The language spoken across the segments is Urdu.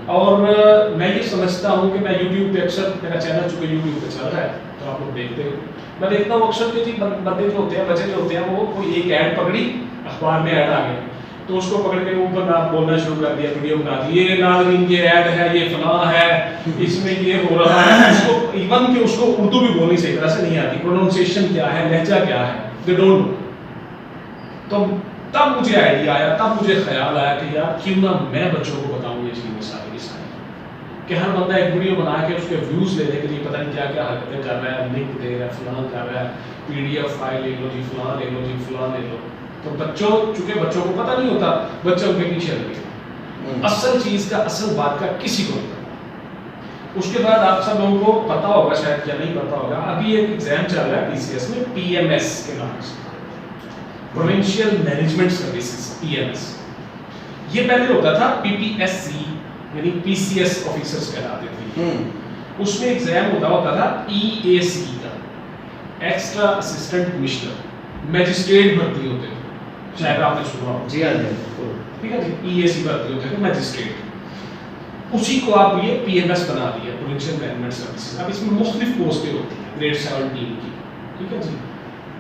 اور میں یہ سمجھتا ہوں کہ میں یوٹیوب پہ اکثر میرا چینل چونکہ یوٹیوب پہ چل رہا ہے تو آپ لوگ دیکھتے ہو، میں دیکھتا ہوں اکثر کہ جی بندے جو ہوتے ہیں بچے جو ہوتے ہیں وہ کوئی ایک ایڈ پکڑی، اخبار میں ایڈ آ گیا تو اس کو پکڑ کے اوپر آپ بولنا شروع کر دیا، ویڈیو بنا دی، یہ ناظرین یہ ایڈ ہے، یہ فلاں ہے، اس میں یہ ہو رہا ہے، اس کو ایون کہ اس کو اردو بھی بولنی صحیح طرح سے نہیں آتی، پروننسیشن کیا ہے، لہجہ کیا ہے، دے ڈونٹ نو. تو تب مجھے آئیڈیا آیا، تب مجھے خیال آیا کہ یار کیوں نہ میں بچوں کو بتاؤں یہ چیزیں ساری کی ساری، کہ ہر بندہ ایک ویڈیو بنا کے اس کے ویوز لینے کے لیے پتہ نہیں کیا کیا حرکتیں کر رہا ہے، لنک دے رہا ہے، فلاں کر رہا ہے، پی ڈی ایف فائل لے لو جی، فلاں لے لو جی، فلاں لے لو. تو بچوں چونکہ بچوں کو پتہ نہیں ہوتا، بچوں کے پیچھے لگے، اصل چیز کا اصل بات کا کسی کو نہیں پتا. اس کے بعد آپ سب لوگوں کو پتا ہوگا شاید یا نہیں پتا ہوگا، ابھی ایک ایگزام چل رہا ہے پی سی ایس میں، پی ایم ایس کے نام سے، provincial management services, P M S. یہ پہلے ہوتا تھا پی پی ایس سی یعنی پی سی ایس آفیسرز کہلاتے تھے. اس میں ایگزام ہوتا تھا ای اے سی کا، ایکسٹرا اسسٹنٹ کمشنر، میجسٹریٹ بھرتی ہوتے تھے، شاید آپ نے سنا ہو. جی ہاں جی، ٹھیک ہے جی، ای اے سی بھرتی ہوتے تھے میجسٹریٹ. اسی کو آپ یہ پی ایم ایس بنا دیا، پروونشل مینجمنٹ سروسز. اب اس میں مختلف پوسٹیں ہوتی ہیں گریڈ 17 کی، ٹھیک ہے جی،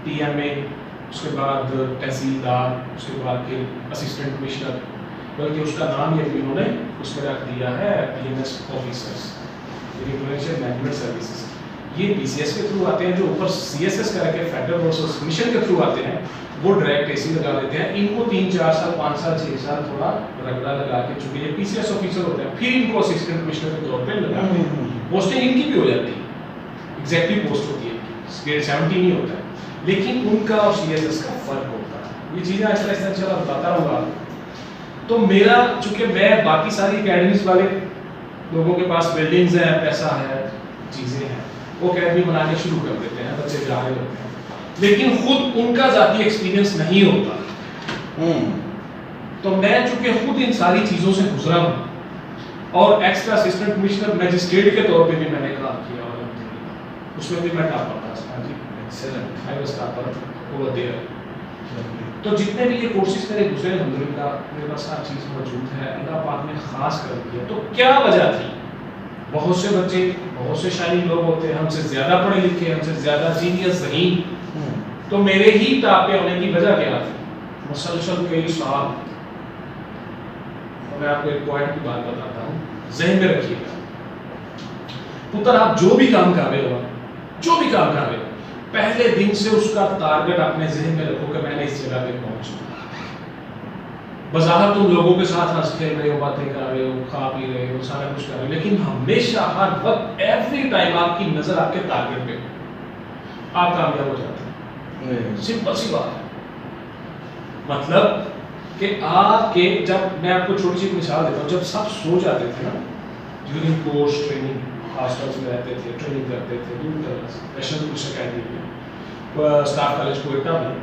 ٹی ایم اے، اس کے بعد تحصیلدار، اس کے بعد پھر اسسٹنٹ کمشنر، بلکہ اس کا نام یہ بھی انہوں نے اس میں رکھ دیا ہے پی ایم ایس آفیسرس، یعنی پروونشل مینجمنٹ سروسز. یہ پی سی ایس کے تھرو آتے ہیں، جو اوپر سی ایس ایس کر کے فیڈرل ریسورس کمیشن کے تھرو آتے ہیں وہ ڈائریکٹ اے سی لگا دیتے ہیں. ان کو 3 4 سال 5 سال 6 سال تھوڑا رگڑا لگا کے، چونکہ یہ پی سی ایس آفیسر ہوتے ہیں، پھر ان کو اسسٹنٹ کمشنر کے طور پہ لگاتے ہیں. پوسٹنگ ان کی بھی ہو جاتی ہے، ایگزیکٹلی پوسٹ ہوتی ہے، گریڈ 17 نہیں ہوتا ہے، لیکن ان کا اور سی ایس ایس کا فرق ہوتا ہے. یہ چیزیں آہستہ آہستہ چلا بتاتا رہوں گا. تو میرا چونکہ میں باقی ساری اکیڈمیز والے لوگوں کے پاس بلڈنگز ہیں، پیسہ ہے، چیزیں ہیں، وہ اکیڈمی بنا کے شروع کر دیتے ہیں، بچے جا رہے ہوتے ہیں، لیکن خود ان کا ذاتی ایکسپیرینس نہیں ہوتا. تو میں چونکہ خود ان ساری چیزوں سے گزرا ہوں اور ایکسٹرا اسسٹنٹ کمشنر میجسٹریٹ کے طور پہ بھی میں نے کام کیا، اور اس میں بھی میں ٹاپر تھا جی، excellent, I was topper over there. تو جتنے بھی یہ کورسز میرے گزرے الحمدللہ میرے پاس ہر چیز موجود ہے، اللہ پاک نے خاص کر دیا. تو کیا وجہ تھی؟ بہت سے بچے، بہت سے شائن لوگ ہوتے ہیں ہم سے زیادہ پڑھے لکھے، ہم سے زیادہ جینیس ذہین، تو میرے ہی ٹاپ پہ ہونے کی وجہ کیا تھی؟ مسلسل کئی سال. اور میں آپ کو ایک پوائنٹ کی بات بتاتا ہوں، ذہن میں رکھیے گا پتر، آپ جو بھی کام کر رہے ہو، جو بھی کام کر رہے ہو، پہلے دن سے اس کا ٹارگٹ اپنے ذہن میں رکھو کہ میں نے اس جگہ پہ پہنچنا. بظاہر تم لوگوں کے ساتھ ہنس کھیل رہے ہو، باتیں کر رہے ہو، کھا پی رہے ہو، سارا کچھ کر رہے ہو، لیکن ہمیشہ ہر وقت ایوری ٹائم آپ کی نظر آپ کے ٹارگٹ پہ، آپ کامیاب ہو جاتے ہیں. سمپل سی بات ہے. مطلب کہ آپ کے، جب میں آپ کو چھوٹی سی مثال دیتا ہوں، جب سب سو جاتے تھے نا ڈیورنگ کورس ٹریننگ، ہاسٹلس میں رہتے تھے، ٹریننگ کرتے تھے دور دراز، نیشنل پولیس اکیڈمی میں، اسٹاف کالج کوئٹہ میں،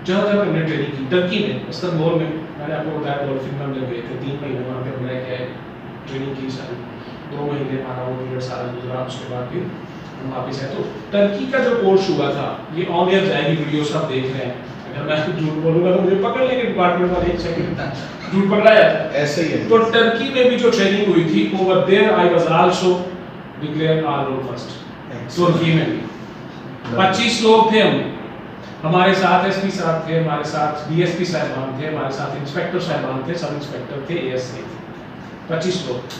جہاں جہاں ہم نے ٹریننگ کی. ترکی میں، استنبول میں نے آپ کو بتایا ڈولفن میں ہم لوگ گئے تھے، 3 مہینے وہاں پہ ہم نے کیا ٹریننگ کی ساری، 2 مہینے ہمارا وہ پیریڈ سارا گزرا. اس کے بعد پھر ہم واپس آئے. تو ترکی کا جو کورس ہوا تھا، یہ آن ایئر جائے گی، ویڈیو سب دیکھ رہے ہیں. اگر میں جھوٹ بولوں گا تو مجھے پکڑ لیں گے ڈپارٹمنٹ والے، 1 سیکنڈ جھوٹ پکڑا جاتا ہے. ایسے ہی ہے. تو ٹرکی میں بھی جو ٹریننگ ہوئی تھی، over there I was also declare all roll first. ترکی میں بھی 25 لوگ تھے ہم، ہمارے ساتھ ایس پی صاحب تھے، ہمارے ساتھ ڈی ایس پی صاحبان تھے، ہمارے ساتھ انسپیکٹر صاحبان تھے، سب انسپیکٹر تھے، اے ایس اے تھے، 25 لوگ.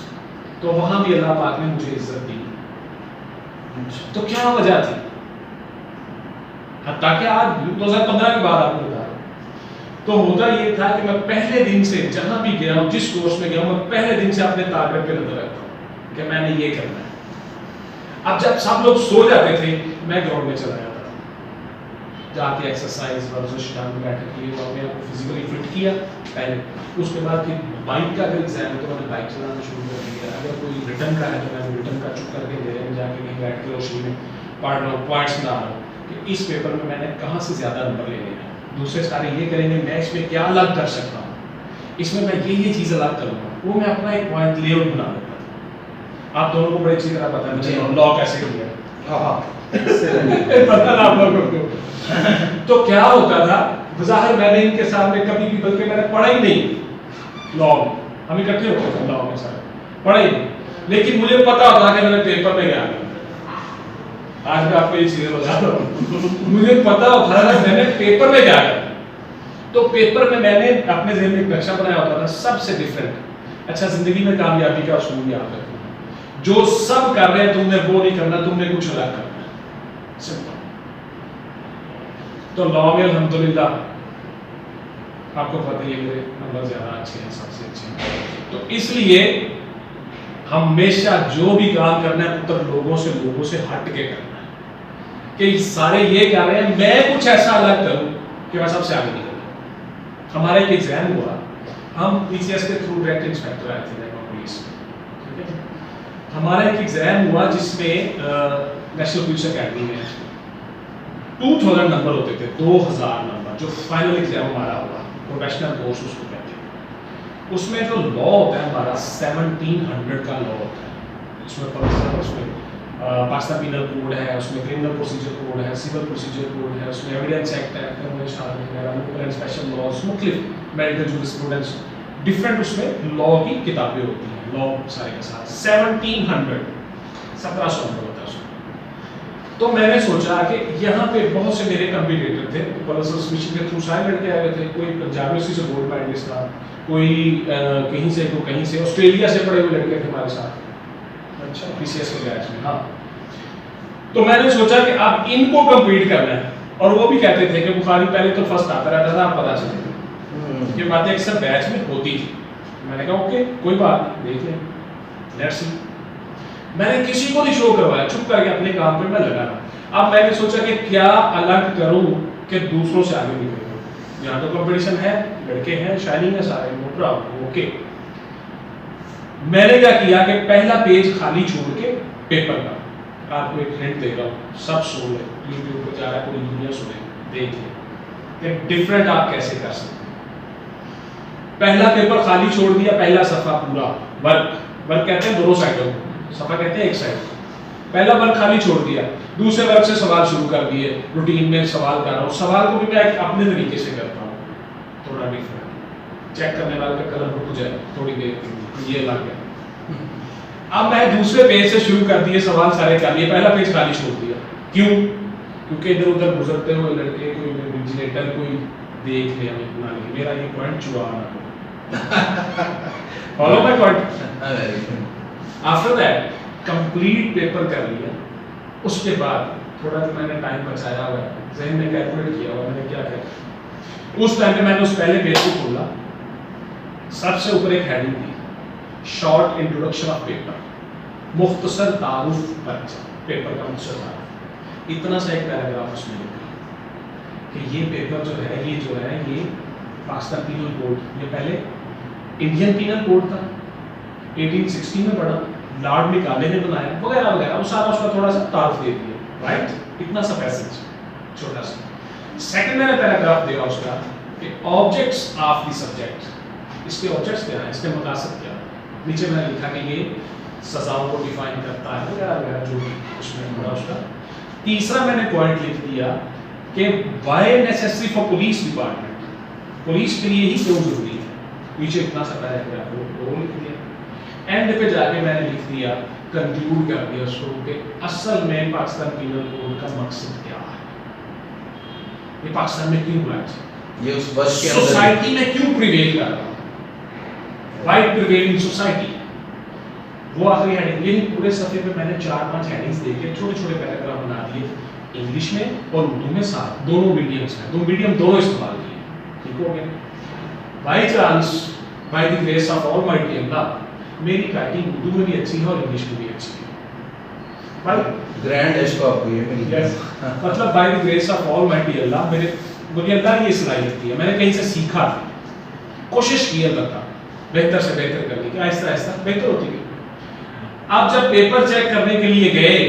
تو وہاں بھی اللہ پاک نے مجھے عزت دی. تو کیا وجہ تھی؟ حتیٰ کہ آج 2015 کے بعد آپ کو بتا رہا ہوں. تو ہوتا یہ تھا کہ میں پہلے دن سے جہاں بھی گیا ہوں، جس کورس میں گیا ہوں، میں پہلے دن سے اپنے ٹارگٹ پہ نظر رکھتا ہوں کہ میں نے یہ کرنا ہے. اب جب سب لوگ سو جاتے تھے، میں گراؤنڈ میں چلا جاتا تھا، جا کے ایکسرسائز، ورزش، ٹانگ بیٹھ کی، اور میں آپ کو فزیکلی فٹ کیا پہلے. اس کے بعد پھر بائک کا اگر ایگزام ہے تو میں نے بائک چلانا شروع کر دیا. اگر کوئی ریٹرن کا ہے تو میں ریٹرن کا چپ کر کے دے رہے ہیں، جا کے کہیں بیٹھ کے روشنی میں پڑھ رہا ہوں، پوائنٹس بنا رہا ہوں کہ اس پیپر میں میں نے کہاں سے زیادہ نمبر لینے ہیں. دوسرے سارے یہ کریں گے، میں اس میں کیا الگ کر سکتا ہوں، اس میں یہ چیز الگ کروں گا. وہ میں اپنا ایک پوائنٹ لے آؤٹ بنا لیتا تھا. آپ دونوں کو بڑی اچھی طرح پتا ہے لا کیسے کیا. تو کیا ہوتا تھا، بظاہر میں نے ان کے سامنے کبھی بھی، بلکہ میں نے پڑھا ہی نہیں لا میں، ہم اکٹھے ہوتے تھے لا میں سارے. پڑھا ہی نہیں، لیکن مجھے پتا ہوتا کہ میں نے پیپر میں کیا کرنا. آج میں آپ کو یہ چیزیں بتا رہا ہوں، مجھے پتا ہوتا ہے میں نے پیپر میں کیا کرنا. تو پیپر میں نے اپنے ذہن میں ایک نقشہ بنایا ہوتا تھا سب سے ڈفرینٹ. اچھا زندگی میں کامیابی کا اصول یاد رکھنا، جو سب کر رہے ہیں تم نے وہ نہیں کرنا، تم نے کچھ الگ کرنا ہے. سمپل. تو لا میں الحمدللہ آپ کو پتہ ہے میرے نمبر زیادہ اچھے ہیں، سب سے اچھے ہیں. تو اس لیے ہمیشہ جو بھی کام کرنا ہے اتر لوگوں سے ہٹ کے کرنا ہے کہ سارے یہ کر رہے ہیں میں کچھ ایسا الگ کروں کہ میں سب سے آگے نکلوں. ہمارا ایک ایگزام ہوا، ہم پی سی ایس کے تھرو ڈائریکٹ انسپیکٹر آئے تھے پولیس میں. ہمارا ایک ایگزام ہوا جس میں نیشنل پولیس اکیڈمی میں 2000 نمبر ہوتے تھے، 2000 نمبر جو فائنل ایگزام ہمارا ہوا، پروفیشنل کورس اس کو کہتے ہیں. اس میں جو لا ہوتا ہے ہمارا 1700 کا لا ہوتا ہے. اس میں پاکستان پینل کوڈ ہے، اس میں کرمنل پروسیجر کوڈ ہے، سول پروسیجر کوڈ ہے، اس میں ایویڈنس ایکٹ ہے، لوکل اینڈ اسپیشل لاز، مختلف میڈیکل جورسپروڈنس، ڈفرینٹ اس میں لا کی کتابیں ہوتی ہیں. لا سارے کے ساتھ 1700 نمبر ہوتا ہے اس میں. تو میں نے سوچا کہ یہاں پہ بہت سے میرے کمپیٹیٹر تھے، پلسرس مشن کے تھرو سارے لڑکے آئے ہوئے تھے. کوئی پنجاب یونیورسٹی سے گولڈ میڈلسٹ تھا، کوئی کہیں سے تو کہیں سے، آسٹریلیا سے پڑھے ہوئے لڑکے تھے ہمارے ساتھ. اچھا پی سی ایس کے بیچ میں. ہاں تو میں نے سوچا کہ اب ان کو کمپیٹ کرنا ہے. اور وہ بھی کہتے تھے کہ بخاری پہلے تو فرسٹ آتا رہتا تھا، آپ پتا چلے یہ باتیں اکثر بیچ میں ہوتی تھی. میں نے کہا اوکے کوئی بات نہیں، دیکھ لیں، لیٹس سی. میں نے کسی کو نہیں شو کروایا، چپ کر کے اپنے کام پہ میں لگا رہا. اب میں نے سوچا کہ کیا الگ کروں کہ دوسروں سے آگے نکلوں. یہاں تو کمپٹیشن ہے، لڑکے ہیں، شائننگ ہے سارے، موٹرا اوکے. میں نے کیا کیا کہ پہلا پیج خالی چھوڑ کے پیپر کا، آپ کو ایک ہنٹ دے رہا ہوں، سب سن لیں، یوٹیوب پہ جا رہا ہے پوری دنیا سنیں، دیکھ لیں کہ ڈفرینٹ آپ کیسے کر سکتے ہیں. پہلا پیپر خالی چھوڑ دیا، پہلا صفحہ پورا ورک کہتے ہیں دونوں سائڈوں کو، صفحہ کہتے ہیں ایک سائڈ. پہلا ورک خالی چھوڑ دیا، دوسرے ورک سے سوال شروع کر دیے. روٹین میں سوال کر رہا ہوں، سوال کو بھی میں اپنے طریقے سے کرتا ہوں، تھوڑا ڈفرینٹ. چیک کرنے والے کا کلر رک جائے تھوڑی دیر، یہ لگ گیا. اب میں دوسرے پیج سے شروع کر دیے، سوال سارے کر لیے، پہلا پیج خالی چھوڑ دیا. کیوں؟ کیونکہ ادھر ادھر گزرتے ہوئے لڑکے، کوئی ویجیلیٹر کوئی دیکھ لے ہمیں بنا لے، میرا یہ پوائنٹ چوانا follow my point. After that complete paper کر لیا. اس کے بعد تھوڑا میں نے ٹائم بچایا ہوا ہے، ذہن میں کیلکولیٹ کیا ہوا میں نے کیا کیا. اس ٹائم پہ میں نے اس پہلے پیج کو کھولا، سب سے اوپر ایک ہیڈنگ تھی، شارٹ انٹروڈکشن آف پیپر، مختصر تعارف پیپر کا مختصر تعارف. اتنا سا ایک پیراگراف اس میں لکھا کہ یہ پیپر جو ہے یہ پاکستان پینل کوڈ، یہ پہلے انڈین پینل کوڈ تھا، 1860 میں پڑھا، لارڈ میکالے نے بنایا وغیرہ وغیرہ. وہ سارا اس کا تھوڑا سا تعارف دے دیا، رائٹ. اتنا سا پیسج چھوٹا سا. سیکنڈ میں نے پیراگراف دیا اس کا کہ آبجیکٹس آف دی سبجیکٹ، اس کے آبجیکٹس کیا ہیں، اس کے مقاصد کیا. نیچے میں نے لکھا کہ یہ سزاؤں کو ڈیفائن کرتا ہے وغیرہ وغیرہ جو اس میں پڑا اس کا. تیسرا میں نے پوائنٹ لکھ دیا کہ why necessary for police department, police کے لیے ہی کیوں ضروری ہے. نیچے اتنا سا پیراگراف وہ لکھ دیا. اینڈ پہ جا کے میں نے لکھ دیا، کنکلوڈ کر دیا اس کو کہ اصل میں پاکستان پینل کوڈ کا مقصد کیا ہے، یہ پاکستان میں کیوں رائٹ ہے، یہ اس وقت کے سوسائٹی میں کیوں پریویل کر رہا ہے، وائٹ پریویل ان سوسائٹی. وہ آخری ہیڈنگ، یعنی پورے صفحے پہ میں نے 4-5 ہیڈنگز دے کے چھوٹے چھوٹے پیراگراف بنا دیے، انگلش میں اور اردو میں ساتھ، دونوں میڈیمس میں، دو میڈیم دونوں استعمال کیے. ٹھیک ہو گیا. By chance by the grace of almighty Allah میری رائٹنگ اردو میں بھی اچھی ہے اور انگلش میں بھی اچھی ہے. گرینڈ اسکوپ یہ مطلب by the grace of almighty Allah مجھے اللہ کی یہ صلاحیت دی ہے. میں نے کہیں سے سیکھا تھا، کوشش کی اللہ کا بہتر سے بہتر کرنے کی، آہستہ آہستہ بہتر ہوتی گئی. اب جب پیپر چیک کرنے کے لیے گئے،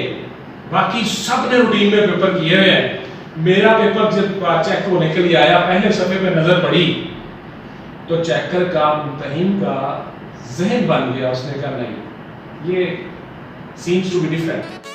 باقی سب نے روٹین میں پیپر کیے ہوئے ہیں، میرا پیپر جب چیک ہونے کے لیے آیا، پہلے صفحے پہ نظر پڑی تو چیکر کا ممتحن کا ذہن بن گیا. اس نے کہا نہیں، یہ سیمز ٹو بی ڈفرینٹ.